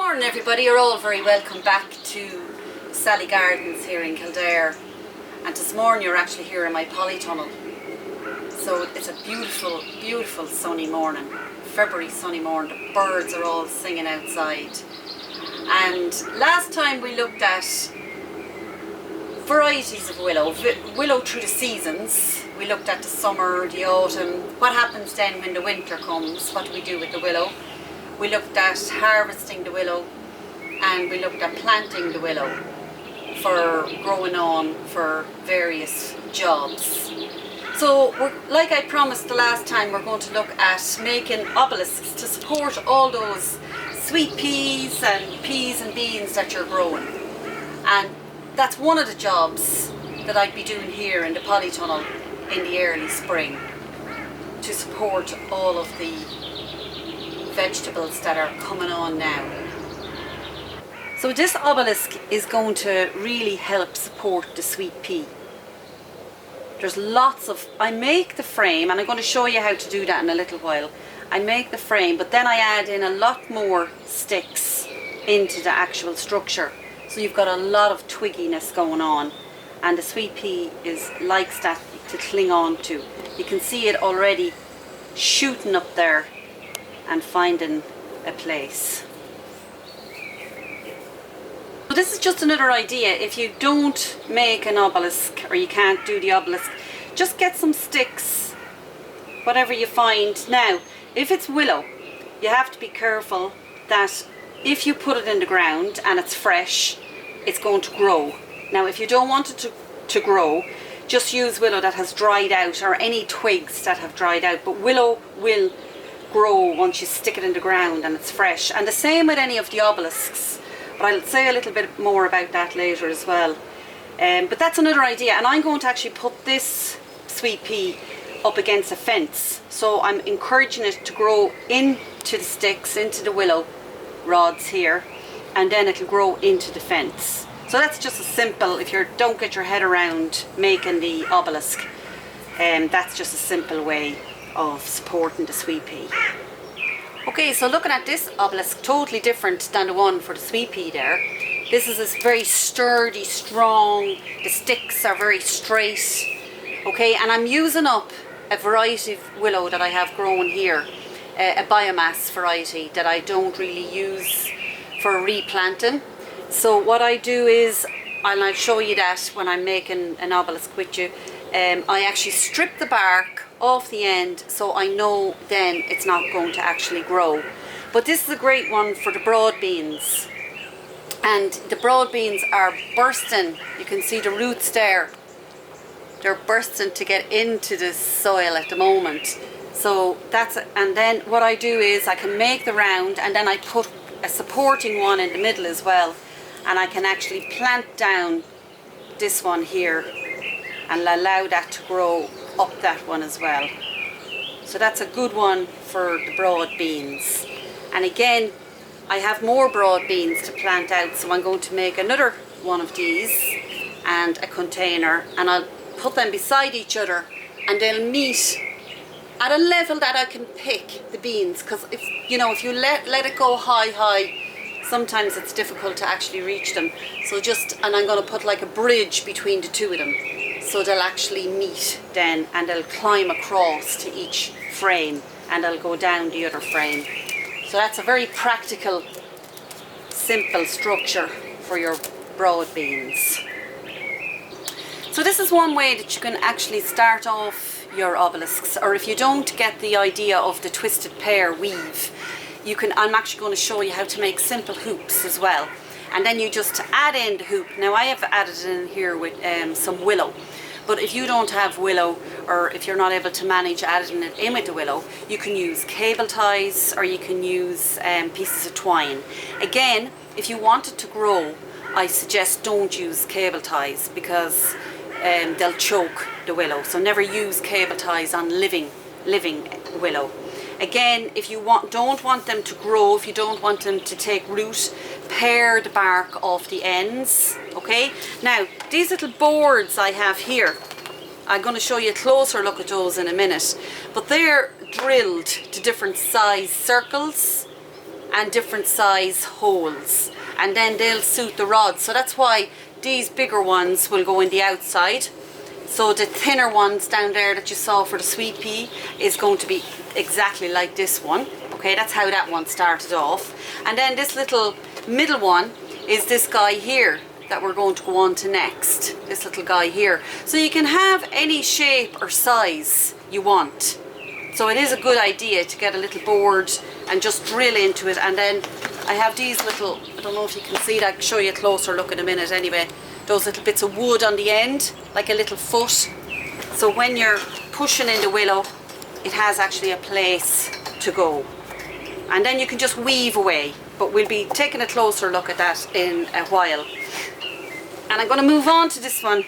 Morning everybody, you're all very welcome back to Sally Gardens here in Kildare, and this morning you're actually here in my polytunnel. So it's a beautiful, beautiful sunny morning, February sunny morning. The birds are all singing outside, and last time we looked at varieties of willow through the seasons. We looked at the summer, the autumn, what happens then when the winter comes, what do we do with the willow. We looked at harvesting the willow, and we looked at planting the willow for growing on for various jobs. So like I promised the last time, we're going to look at making obelisks to support all those sweet peas and beans that you're growing. And that's one of the jobs that I'd be doing here in the polytunnel in the early spring, to support all of the vegetables that are coming on now. So this obelisk is going to really help support the sweet pea. There's lots of, I make the frame, and I'm going to show you how to do that in a little while. I make the frame, but then I add in a lot more sticks into the actual structure. So you've got a lot of twigginess going on, and the sweet pea likes that to cling on to. You can see it already shooting up there and finding a place. So this is just another idea. If you don't make an obelisk, or you can't do the obelisk, just get some sticks, whatever you find. Now, if it's willow, you have to be careful that if you put it in the ground and it's fresh, it's going to grow. Now, if you don't want it to grow, just use willow that has dried out, or any twigs that have dried out. But willow will grow once you stick it in the ground and it's fresh, and the same with any of the obelisks, but I'll say a little bit more about that later as well. But that's another idea, and I'm going to actually put this sweet pea up against a fence, so I'm encouraging it to grow into the sticks, into the willow rods here, and then it'll grow into the fence. So that's just a simple, if you don't get your head around making the obelisk, that's just a simple way of supporting the sweet pea. Okay, so looking at this obelisk, totally different than the one for the sweet pea there. This is this very sturdy, strong, the sticks are very straight. Okay, and I'm using up a variety of willow that I have grown here, a biomass variety that I don't really use for replanting. So what I do is, and I'll show you that when I'm making an obelisk with you, I actually strip the bark off the end, so I know then it's not going to actually grow. But this is a great one for the broad beans, and the broad beans are bursting. You can see the roots there, they're bursting to get into the soil at the moment. So that's it. And then what I do is I can make the round, and then I put a supporting one in the middle as well, and I can actually plant down this one here and allow that to grow up that one as well. So that's a good one for the broad beans. And again, I have more broad beans to plant out, so I'm going to make another one of these and a container, and I'll put them beside each other, and they'll meet at a level that I can pick the beans, because if you let it go high, sometimes it's difficult to actually reach them. So and I'm going to put like a bridge between the two of them, so they'll actually meet then, and they'll climb across to each frame, and they'll go down the other frame. So that's a very practical, simple structure for your broad beans. So this is one way that you can actually start off your obelisks, or if you don't get the idea of the twisted pear weave, I'm actually going to show you how to make simple hoops as well. And then you just add in the hoop. Now I have added in here with some willow, but if you don't have willow, or if you're not able to manage adding it in with the willow, you can use cable ties, or you can use pieces of twine. Again, if you want it to grow, I suggest don't use cable ties, because they'll choke the willow. So never use cable ties on living willow. Again, if you don't want them to grow, if you don't want them to take root, pare the bark off the ends. Okay, now these little boards I have here, I'm going to show you a closer look at those in a minute, but they're drilled to different size circles. and different size holes, and then they'll suit the rod. So that's why these bigger ones will go in the outside. So the thinner ones down there that you saw for the sweet pea is going to be exactly like this one. Okay, that's how that one started off. And then this little middle one is this guy here that we're going to go on to next. This little guy here. So you can have any shape or size you want. So it is a good idea to get a little board and just drill into it. And then I have these little, I don't know if you can see that, I'll show you a closer look in a minute anyway. Those little bits of wood on the end, like a little foot. So when you're pushing in the willow, it has actually a place to go. And then you can just weave away. But we'll be taking a closer look at that in a while. And I'm going to move on to this one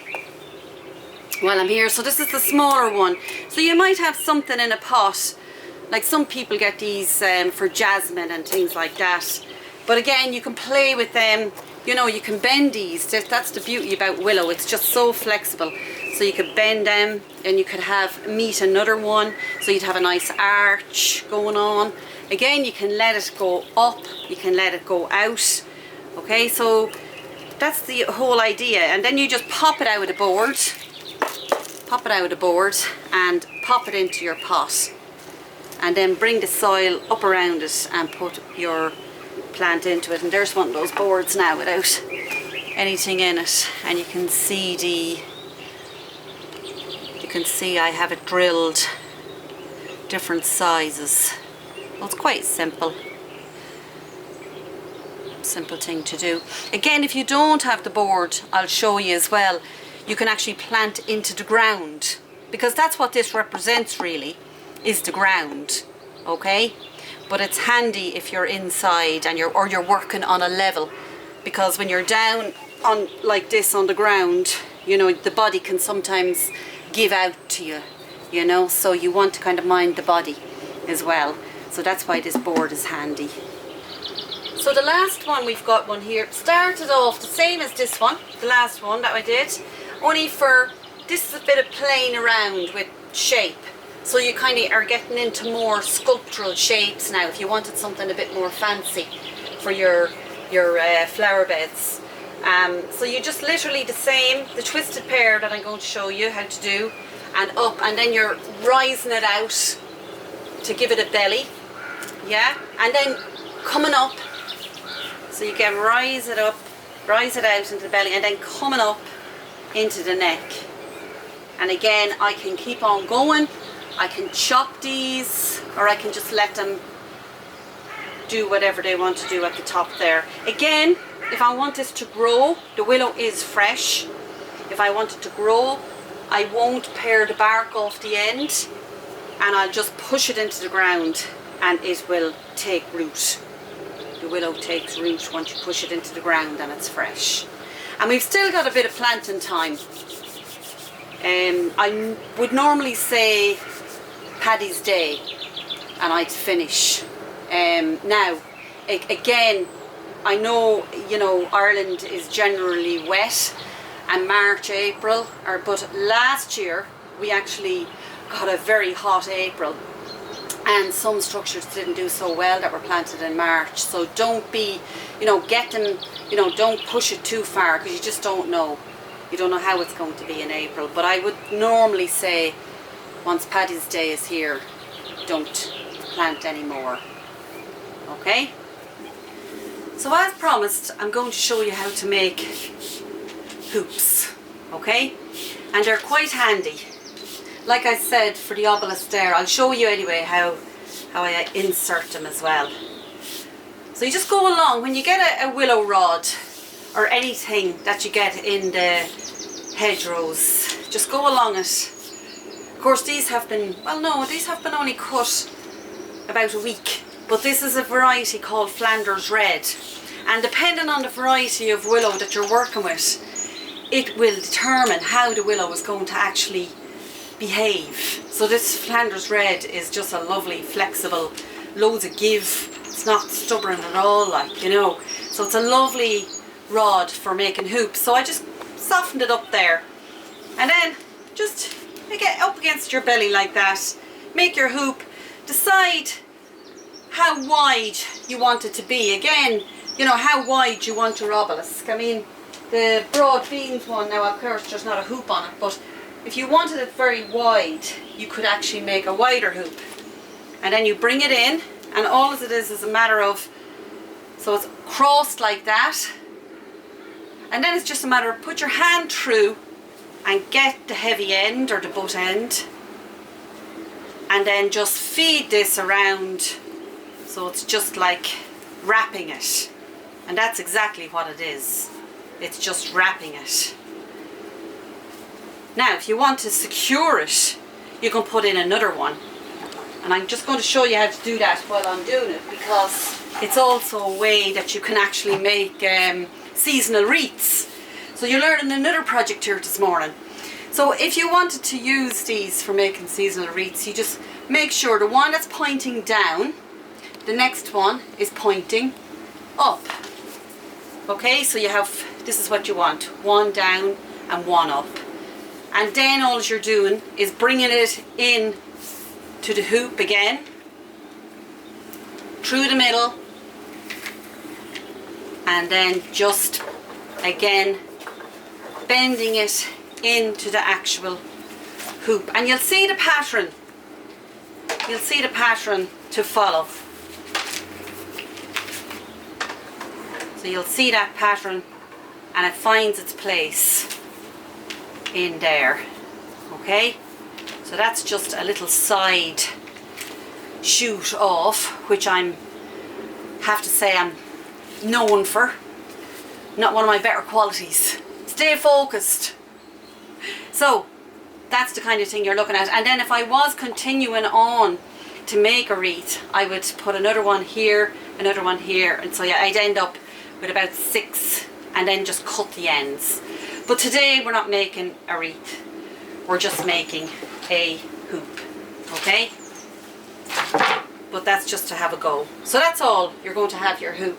while I'm here. So this is the smaller one. So you might have something in a pot. Like some people get these for jasmine and things like that. But again, you can play with them. You know, you can bend these. That's the beauty about willow. It's just so flexible. So you could bend them and you could meet another one. So you'd have a nice arch going on. Again, you can let it go up. You can let it go out. Okay, so that's the whole idea. And then you just pop it out of the board. Pop it out of the board and pop it into your pot. And then bring the soil up around it and put your plant into it. And there's one of those boards now without anything in it. And you can see I have it drilled different sizes. Well, it's quite simple thing to do. Again, if you don't have the board, I'll show you as well. You can actually plant into the ground, because that's what this represents really, is the ground. Okay, but it's handy if you're inside and you're working on a level, because when you're down on like this on the ground, you know, the body can sometimes give out to you, you know, so you want to kind of mind the body as well. So that's why this board is handy. So the last one, we've got one here, started off the same as this one, the last one that I did, only for, this is a bit of playing around with shape. So you kind of are getting into more sculptural shapes now, if you wanted something a bit more fancy for your flower beds. So you just literally the same, the twisted pear that I'm going to show you how to do, and up, and then you're rising it out to give it a belly, yeah, and then coming up, so you can rise it up, rise it out into the belly, and then coming up into the neck. And again, I can keep on going. I can chop these, or I can just let them do whatever they want to do at the top there. Again, if I want this to grow, the willow is fresh. If I want it to grow, I won't pare the bark off the end, and I'll just push it into the ground and it will take root. The willow takes root once you push it into the ground and it's fresh. And we've still got a bit of planting time. I would normally say Paddy's Day and I'd finish. Now, again, I know, you know, Ireland is generally wet, and March, April, but last year we actually got a very hot April, and some structures didn't do so well that were planted in March. So don't be, you know, get them, you know, don't push it too far, because you just don't know. You don't know how it's going to be in April. But I would normally say once Paddy's Day is here, don't plant anymore. Okay? So as promised, I'm going to show you how to make hoops. Okay? And they're quite handy. Like I said for the obelisk there, I'll show you anyway how I insert them as well. So you just go along, when you get a willow rod or anything that you get in the hedgerows, just go along it. Of course these have been, well no, these have been only cut about a week, but this is a variety called Flanders Red, and depending on the variety of willow that you're working with, it will determine how the willow is going to actually behave. So this Flanders Red is just a lovely, flexible, loads of give. It's not stubborn at all, like, you know. So it's a lovely rod for making hoops. So I just softened it up there, and then just get up against your belly like that. Make your hoop. Decide how wide you want it to be. Again, you know, how wide you want your obelisk. I mean, the broad beans one now, of course, there's not a hoop on it, but if you wanted it very wide, you could actually make a wider hoop. And then you bring it in, and all it is a matter of, so it's crossed like that, and then it's just a matter of put your hand through and get the heavy end or the butt end, and then just feed this around, so it's just like wrapping it. And that's exactly what it is. It's just wrapping it. Now if you want to secure it, you can put in another one, and I'm just going to show you how to do that while I'm doing it, because it's also a way that you can actually make seasonal wreaths. So you're learning another project here this morning. So if you wanted to use these for making seasonal wreaths, you just make sure the one that's pointing down, the next one is pointing up. Okay, so you have, this is what you want, one down and one up. And then all you're doing is bringing it in to the hoop again, through the middle, and then just again bending it into the actual hoop. And you'll see the pattern. You'll see the pattern to follow. So you'll see that pattern, and it finds its place in there. Okay, so that's just a little side shoot off, which I'm have to say I'm known for. Not one of my better qualities. Stay focused. So that's the kind of thing you're looking at. And then if I was continuing on to make a wreath, I would put another one here, another one here, and so yeah, I'd end up with about 6, and then just cut the ends. But today we're not making a wreath, we're just making a hoop. Okay, but that's just to have a go. So that's all you're going to have your hoop.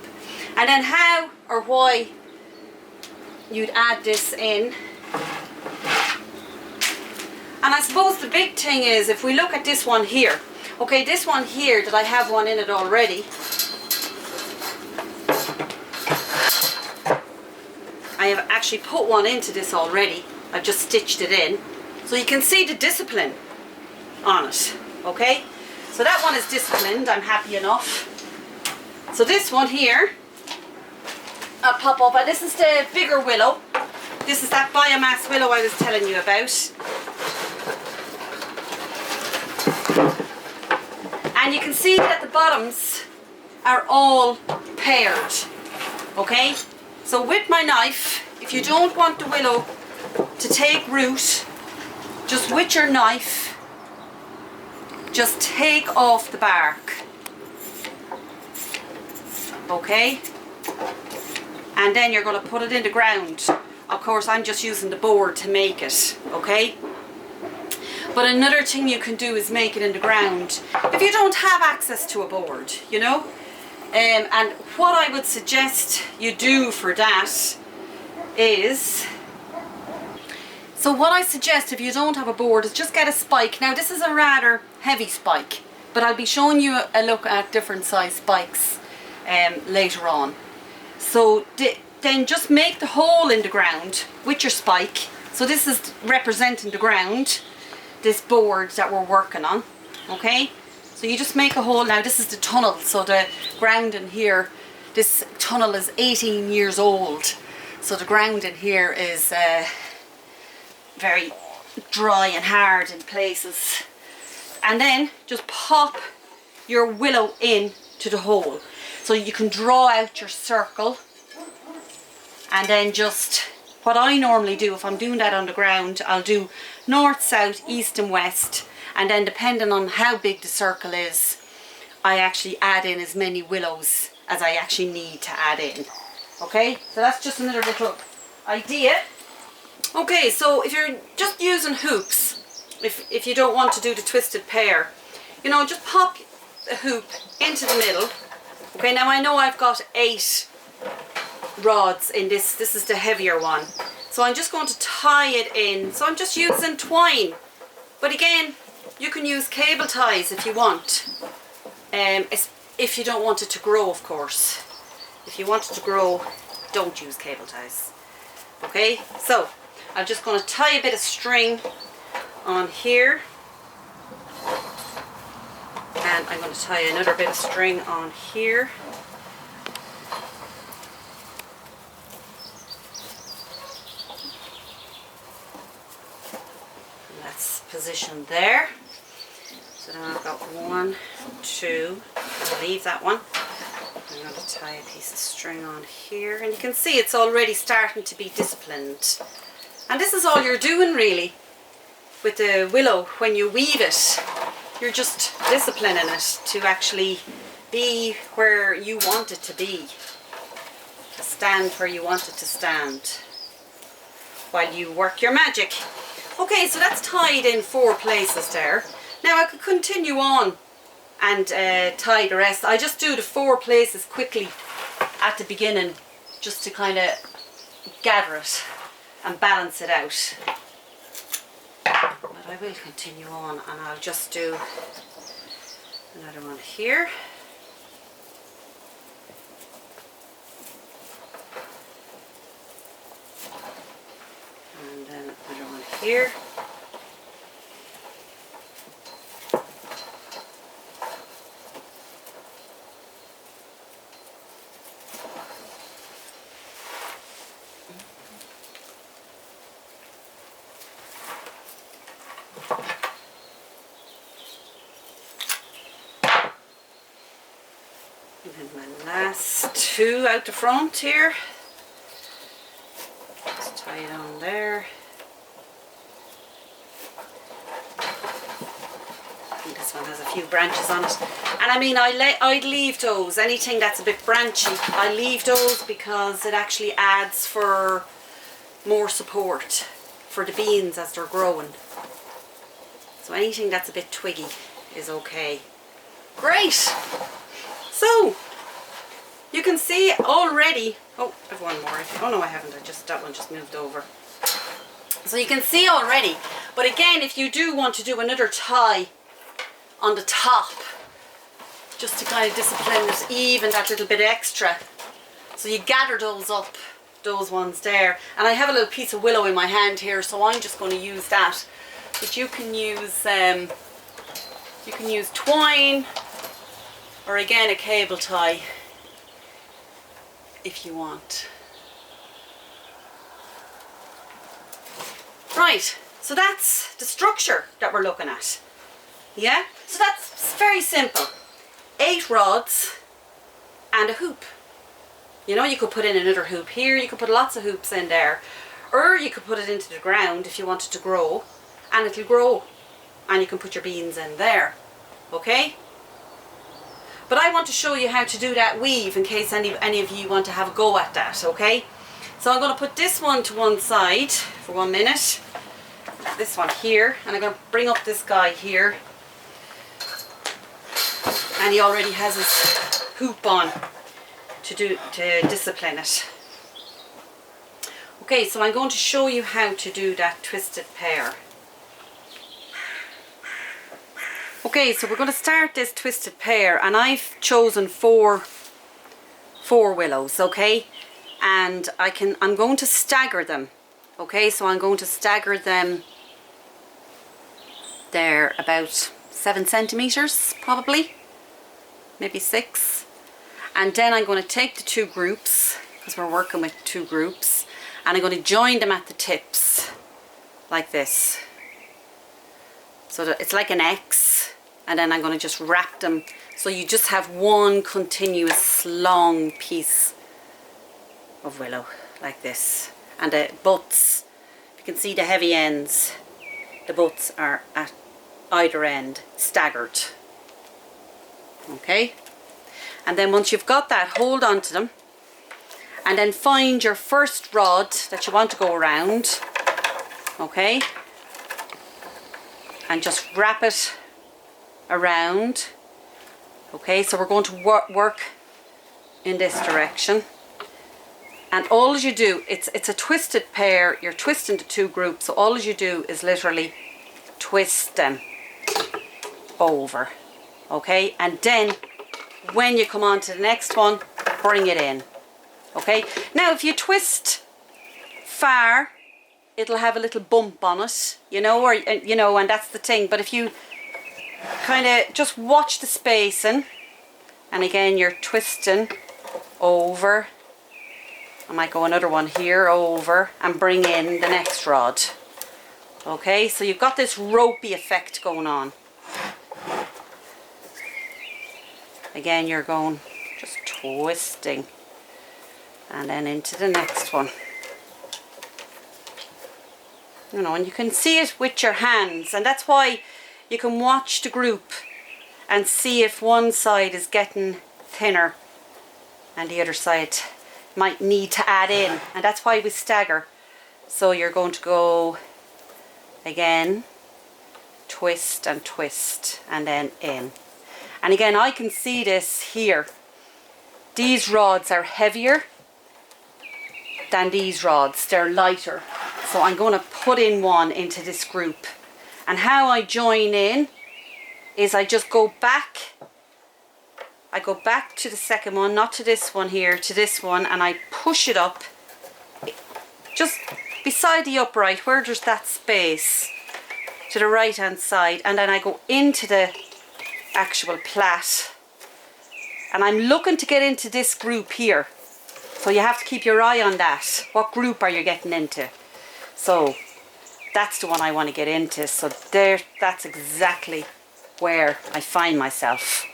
And then how or why you'd add this in. And I suppose the big thing is, if we look at this one here, okay, this one here that I have one in it already, I have actually put one into this already. I've just stitched it in, so you can see the discipline on it. Okay, so that one is disciplined. I'm happy enough. So this one here, I'll pop up, and this is the bigger willow. This is that biomass willow I was telling you about. And you can see that the bottoms are all paired. Okay, so with my knife, if you don't want the willow to take root, just with your knife, just take off the bark. Okay, and then you're going to put it in the ground. Of course, I'm just using the board to make it. Okay, but another thing you can do is make it in the ground if you don't have access to a board, you know. And what I would suggest you do for that is, so what I suggest if you don't have a board is just get a spike. Now this is a rather heavy spike, but I'll be showing you a look at different size spikes later on. So then just make the hole in the ground with your spike. So this is representing the ground, this board that we're working on. Okay, so you just make a hole. Now this is the tunnel, so the ground in here, this tunnel is 18 years old, so the ground in here is very dry and hard in places. And then just pop your willow in to the hole, so you can draw out your circle. And then just, what I normally do if I'm doing that on the ground, I'll do north, south, east and west, and then depending on how big the circle is, I actually add in as many willows as I actually need to add in. Okay, so that's just another little idea. Okay, so if you're just using hoops, if you don't want to do the twisted pear, you know, just pop a hoop into the middle. Okay, now I know I've got 8 rods in this. This is the heavier one, so I'm just going to tie it in. So I'm just using twine, but again, you can use cable ties if you want. if you don't want it to grow, of course. If you want it to grow, don't use cable ties. Okay, so I'm just going to tie a bit of string on here, and I'm going to tie another bit of string on here. And that's positioned there. So then I've got 1, 2, I'll leave that one. I'm going to tie a piece of string on here, and you can see it's already starting to be disciplined. And this is all you're doing really with the willow. When you weave it, you're just disciplining it to actually be where you want it to be, to stand where you want it to stand while you work your magic. Okay, so that's tied in 4 places there. Now I could continue on and tie the rest. I just do the 4 places quickly at the beginning, just to kind of gather it and balance it out. But I will continue on, and I'll just do another one here. And then another one here. And my last 2 out the front here. Just tie it on there. And this one has a few branches on it. And I mean, I'd leave those. Anything that's a bit branchy, I leave those because it actually adds for more support for the beans as they're growing. So anything that's a bit twiggy is okay. Great! So, you can see already, oh, I have one more. Oh no, I haven't, that one just moved over. So you can see already, but again, if you do want to do another tie on the top, just to kind of discipline it, even that little bit extra. So you gather those up, those ones there. And I have a little piece of willow in my hand here, so I'm just going to use that. But you can use twine, or again a cable tie if you want. Right, so that's the structure that we're looking at. Yeah, so that's very simple. 8 rods and a hoop. You know, you could put in another hoop here, you could put lots of hoops in there, or you could put it into the ground if you wanted to grow, and it'll grow, and you can put your beans in there. Okay? But I want to show you how to do that weave in case any of you want to have a go at that, okay? So I'm going to put this one to one side for 1 minute. This one here, and I'm going to bring up this guy here. And he already has his hoop on to discipline it. Okay, so I'm going to show you how to do that twisted pear. Okay, so we're going to start this twisted pear, and I've chosen four willows, okay? And I'm going to stagger them. Okay, so I'm going to stagger them. They're about 7 centimeters, probably, maybe 6. And then I'm going to take the 2 groups, because we're working with 2 groups, and I'm going to join them at the tips, like this. So that it's like an X, and then I'm going to just wrap them, so you just have one continuous long piece of willow, like this. And the butts, you can see the heavy ends, the butts are at either end, staggered. Okay? And then once you've got that, hold on to them, and then find your first rod that you want to go around, okay? And just wrap it around. Okay, so we're going to work in this direction. And all you do, it's a twisted pear, you're twisting the 2 groups, so all you do is literally twist them over, okay? And then when you come on to the next one, bring it in. Okay, now if you twist far, it'll have a little bump on it, you know, or you know, and that's the thing. But if you kind of just watch the spacing, and again you're twisting over, I might go another one here over and bring in the next rod. Okay, so you've got this ropey effect going on. Again, you're going just twisting and then into the next one. You know, and you can see it with your hands, and that's why you can watch the group and see if one side is getting thinner and the other side might need to add in, and that's why we stagger. So you're going to go again, twist and twist, and then in. And again, I can see this here. These rods are heavier than these rods, they're lighter. So I'm going to put in one into this group. And how I join in is I just go back. I go back to the second one, not to this one here, to this one, and I push it up just beside the upright where there's that space to the right hand side, and then I go into the actual plait, and I'm looking to get into this group here. So you have to keep your eye on that. What group are you getting into? So that's the one I want to get into. So there, that's exactly where I find myself.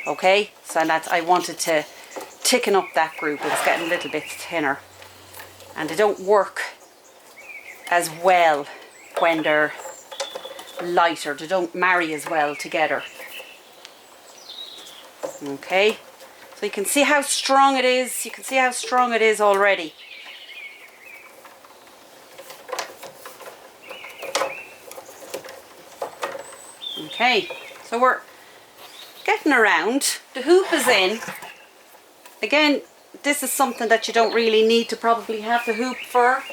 Okay, so that's, I wanted to thicken up that group. It was getting a little bit thinner, and they don't work as well when they're lighter. They don't marry as well together. Okay, so you can see how strong it is. You can see how strong it is already. Okay, so we're getting around. The hoop is in. Again, this is something that you don't really need to probably have the hoop for.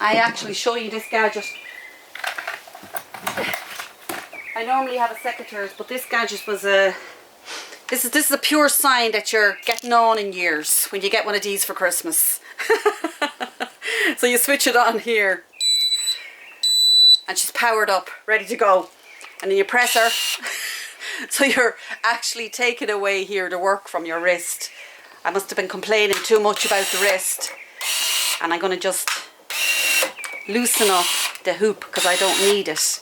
I actually show you this gadget. I normally have a secateurs, but this gadget was a... This is a pure sign that you're getting on in years when you get one of these for Christmas. So you switch it on here, and she's powered up, ready to go, and then you press her. So you're actually taking away here the work from your wrist. I must have been complaining too much about the wrist, and I'm going to just loosen up the hoop because I don't need it.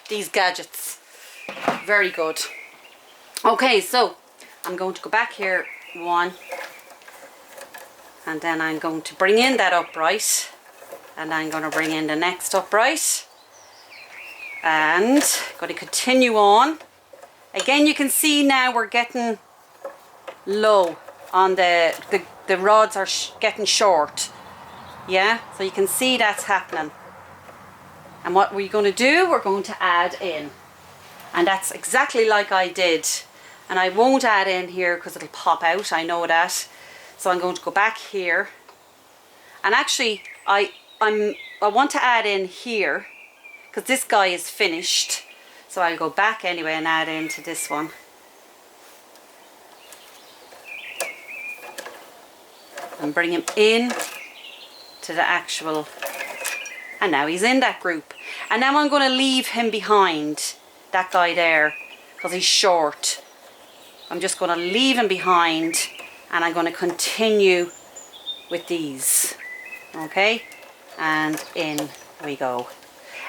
These gadgets, very good. Okay, so I'm going to go back here one, and then I'm going to bring in that upright, and I'm going to bring in the next upright, and going to continue on. Again, you can see now we're getting low on the rods are getting short. Yeah, so you can see that's happening. And what we're going to do, we're going to add in. And that's exactly like I did. And I won't add in here because it'll pop out, I know that. So I'm going to go back here. And actually, I want to add in here because this guy is finished. So I'll go back anyway and add into this one. And bring him in to the actual, and now he's in that group. And now I'm going to leave him behind, that guy there, because he's short. I'm just going to leave him behind, and I'm going to continue with these. Okay, and in we go.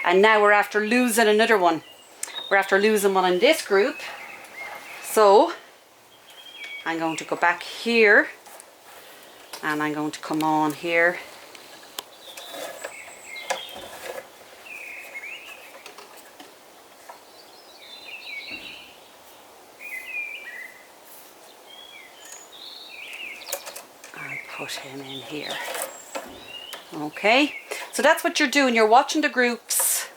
And now we're after losing another one. We're after losing one in this group. So I'm going to go back here, and I'm going to come on here. And put him in here. Okay, so that's what you're doing. You're watching the groups.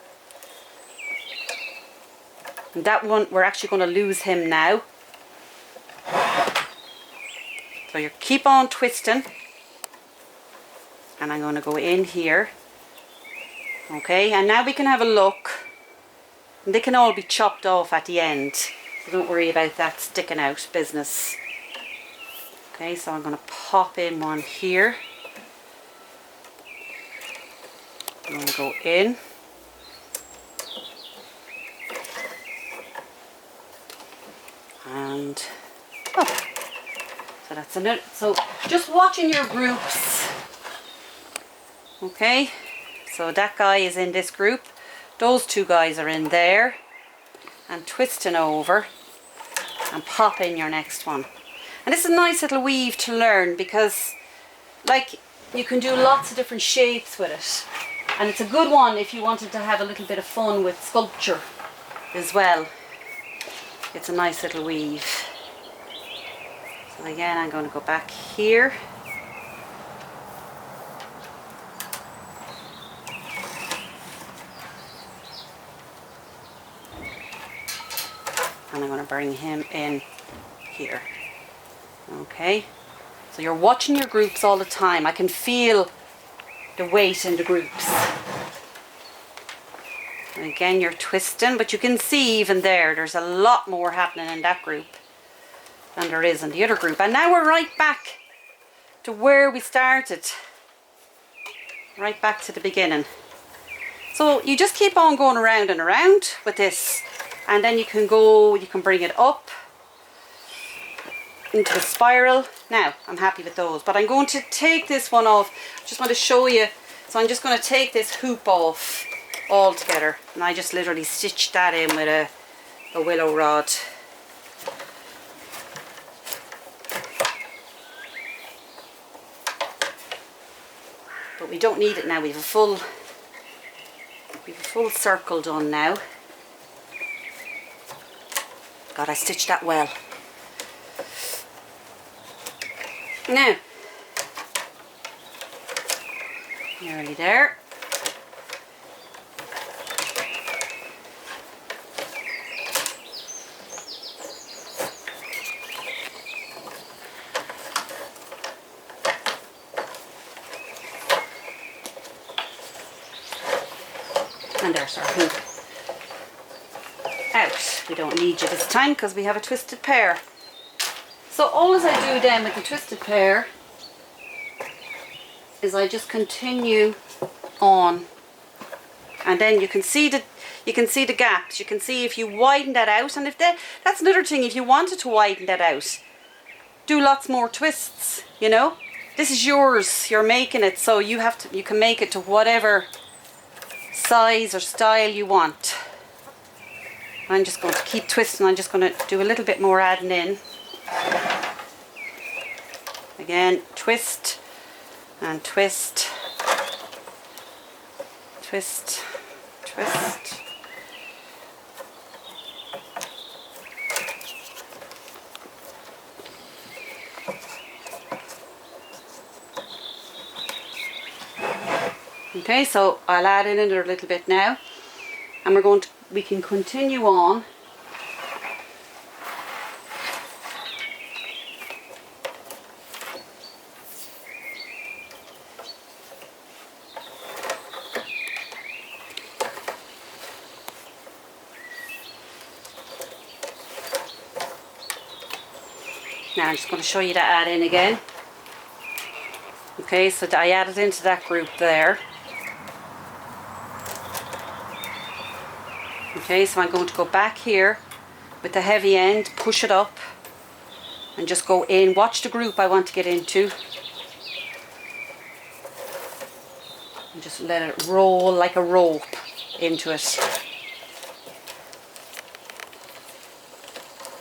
And that one, we're actually going to lose him now. So you keep on twisting and I'm going to go in here. Okay, and now we can have a look. And they can all be chopped off at the end, so don't worry about that sticking out business. Okay, so I'm going to pop in one here. I'm going to go in. And, oh, so that's another. So just watching your groups. Okay, so that guy is in this group. Those two guys are in there. And twisting over and pop in your next one. And this is a nice little weave to learn because, like, you can do lots of different shapes with it. And it's a good one if you wanted to have a little bit of fun with sculpture as well. It's a nice little weave. So again, I'm going to go back here. And I'm going to bring him in here. Okay. So you're watching your groups all the time. I can feel the weight in the groups. And again, you're twisting, but you can see even there's a lot more happening in that group than there is in the other group. And now we're right back to where we started. Right back to the beginning. So you just keep on going around and around with this, and then you can bring it up into the spiral. Now, I'm happy with those, but I'm going to take this one off. I just want to show you. So I'm just going to take this hoop off all together, and I just literally stitched that in with a willow rod. But we don't need it now. We have a full circle done now. God, I stitched that well. Now, nearly there. And there's our hoop. Out. We don't need you this time because we have a twisted pair. So all as I do then with the twisted pair is I just continue on, and then you can see the gaps. You can see if you widen that out, and that's another thing. If you wanted to widen that out, do lots more twists. You know, this is yours. You're making it, so you can make it to whatever size or style you want. I'm just going to keep twisting. I'm just going to do a little bit more adding in. Again, twist and twist, twist, twist. Okay, so I'll add in another little bit now, and we can continue on. Now I'm just going to show you that add in again. Okay, so I added into that group there. Okay, so I'm going to go back here with the heavy end, push it up, and just go in. Watch the group I want to get into. And just let it roll like a rope into it.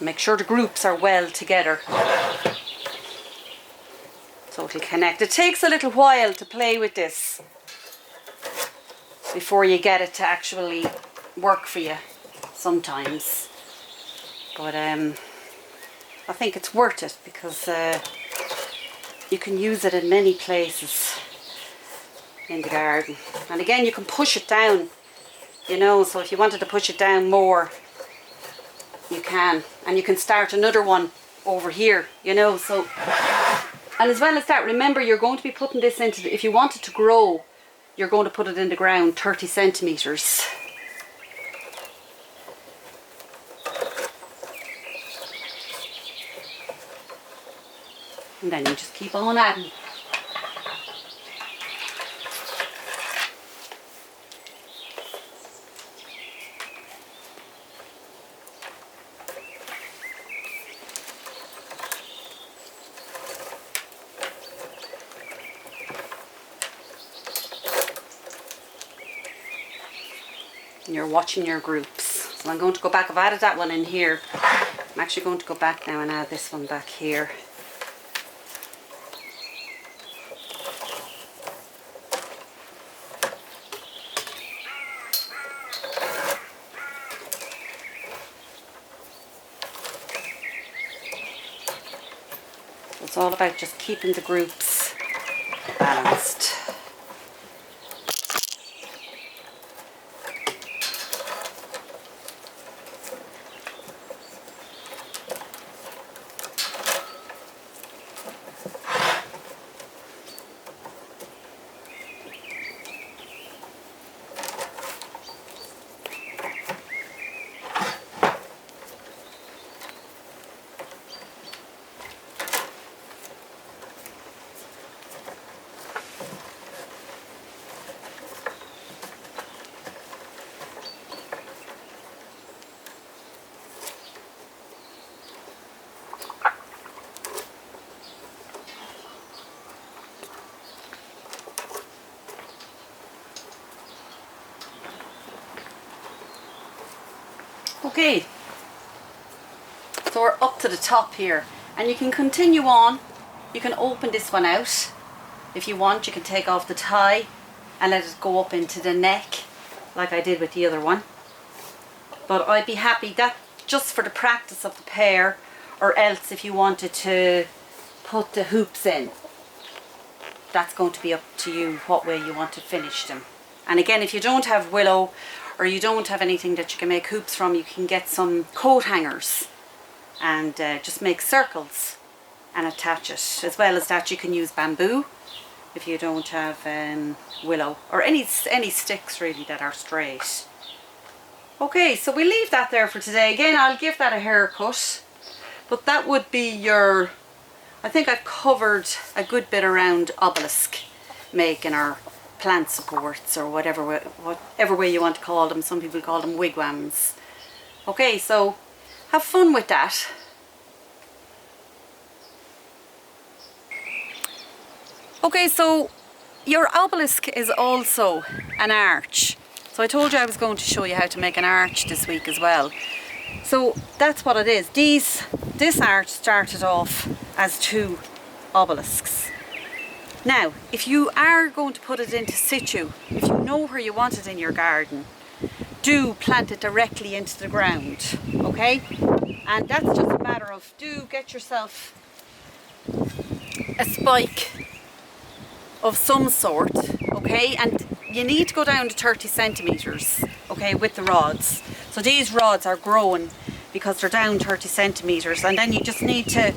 Make sure the groups are well together, so it'll connect. It takes a little while to play with this before you get it to actually work for you sometimes, but I think it's worth it because you can use it in many places in the garden. And again, you can push it down, you know, so if you wanted to push it down more, you can, and you can start another one over here, you know. So And as well as that, remember you're going to be putting this into, if you want it to grow, you're going to put it in the ground 30 centimetres. And then you just keep on adding. And you're watching your groups. So I'm going to go back, I've added that one in here. I'm actually going to go back now and add this one back here. It's all about just keeping the groups balanced. Okay, so we're up to the top here, and you can continue on. You can open this one out if you want. You can take off the tie and let it go up into the neck like I did with the other one. But I'd be happy that just for the practice of the pear, or else if you wanted to put the hoops in, that's going to be up to you what way you want to finish them. And again, if you don't have willow or you don't have anything that you can make hoops from, you can get some coat hangers and just make circles and attach it. As well as that, you can use bamboo if you don't have willow, or any sticks really that are straight. Okay, so we leave that there for today. Again, I'll give that a haircut, but that would be your, I think I've covered a good bit around Obelisk making our plant supports, or whatever way you want to call them. Some people call them wigwams. Okay, so have fun with that. Okay, so your obelisk is also an arch. So I told you I was going to show you how to make an arch this week as well. So that's what it is. This arch started off as 2 obelisks. Now, if you are going to put it into situ, if you know where you want it in your garden, do plant it directly into the ground, okay? And that's just a matter of, do get yourself a spike of some sort, okay? And you need to go down to 30 centimetres, okay, with the rods. So these rods are growing because they're down 30 centimetres, and then you just need to,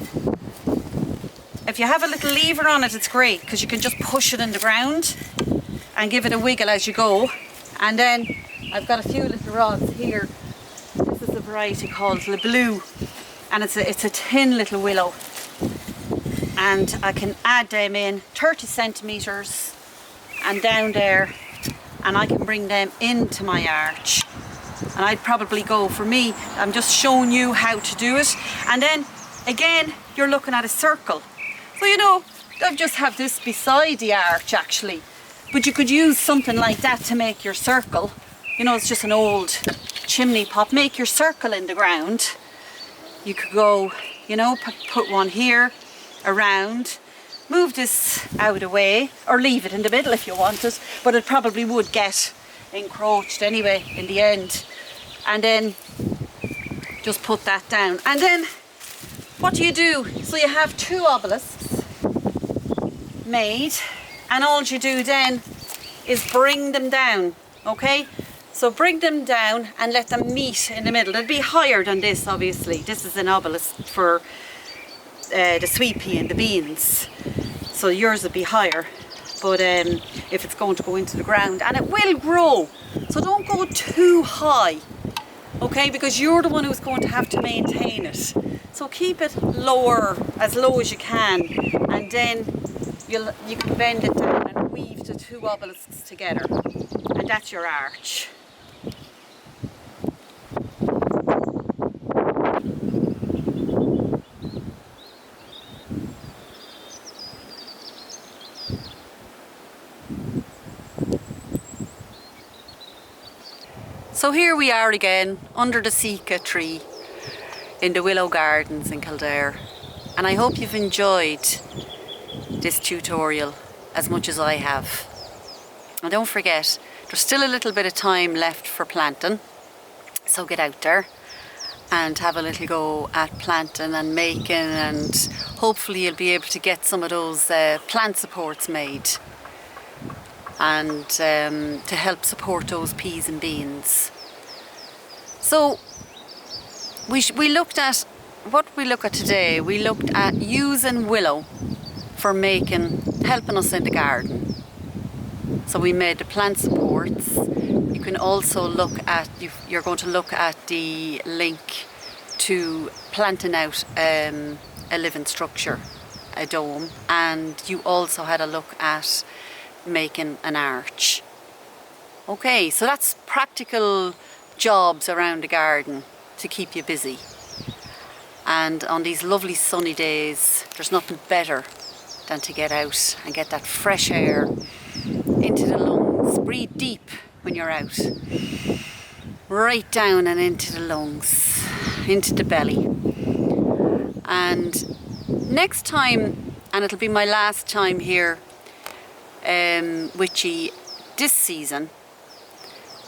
if you have a little lever on it, it's great because you can just push it in the ground and give it a wiggle as you go. And then I've got a few little rods here. This is a variety called the blue, and it's a thin little willow, and I can add them in 30 centimetres and down there, and I can bring them into my arch. And I'd probably go, for me, I'm just showing you how to do it. And then again, you're looking at a circle. So, you know, I just have this beside the arch actually, but you could use something like that to make your circle. You know, it's just an old chimney pot. Make your circle in the ground. You could go, you know, put one here, around, move this out of the way, or leave it in the middle if you want it, but it probably would get encroached anyway in the end. And then just put that down. And then what do you do? So you have 2 obelisks made, and all you do then is bring them down, okay? So bring them down and let them meet in the middle. It'd be higher than this, obviously. This is an obelisk for the sweet pea and the beans. So yours will be higher. But if it's going to go into the ground, and it will grow, so don't go too high, okay, because you're the one who's going to have to maintain it. So keep it lower, as low as you can, and then you can bend it down and weave the two obelisks together, and that's your arch. So here we are again under the Sika tree in the Willow Gardens in Kildare, and I hope you've enjoyed this tutorial as much as I have. And don't forget, there's still a little bit of time left for planting, so get out there and have a little go at planting and making, and hopefully you'll be able to get some of those plant supports made, and to help support those peas and beans. So we looked at, what we look at today, we looked at using willow for helping us in the garden. So we made the plant supports. You can also look at, you're going to look at the link to planting out a living structure, a dome, and you also had a look at making an arch. Okay, so that's practical jobs around the garden to keep you busy. And on these lovely sunny days, there's nothing better than to get out and get that fresh air into the lungs. Breathe deep when you're out. Right down and into the lungs, into the belly. And next time, and it'll be my last time here with you this season,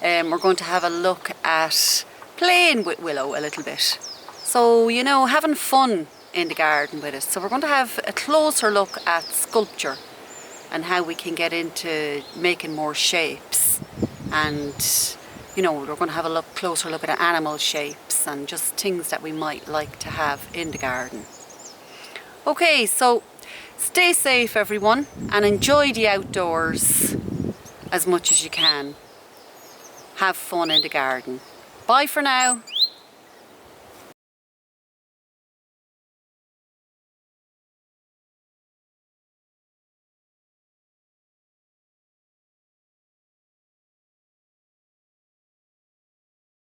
we're going to have a look at playing with willow a little bit. So, you know, having fun in the garden with it. So we're going to have a closer look at sculpture and how we can get into making more shapes. And, you know, we're going to have a closer look at animal shapes and just things that we might like to have in the garden. Okay, so stay safe everyone, and enjoy the outdoors as much as you can. Have fun in the garden. Bye for now.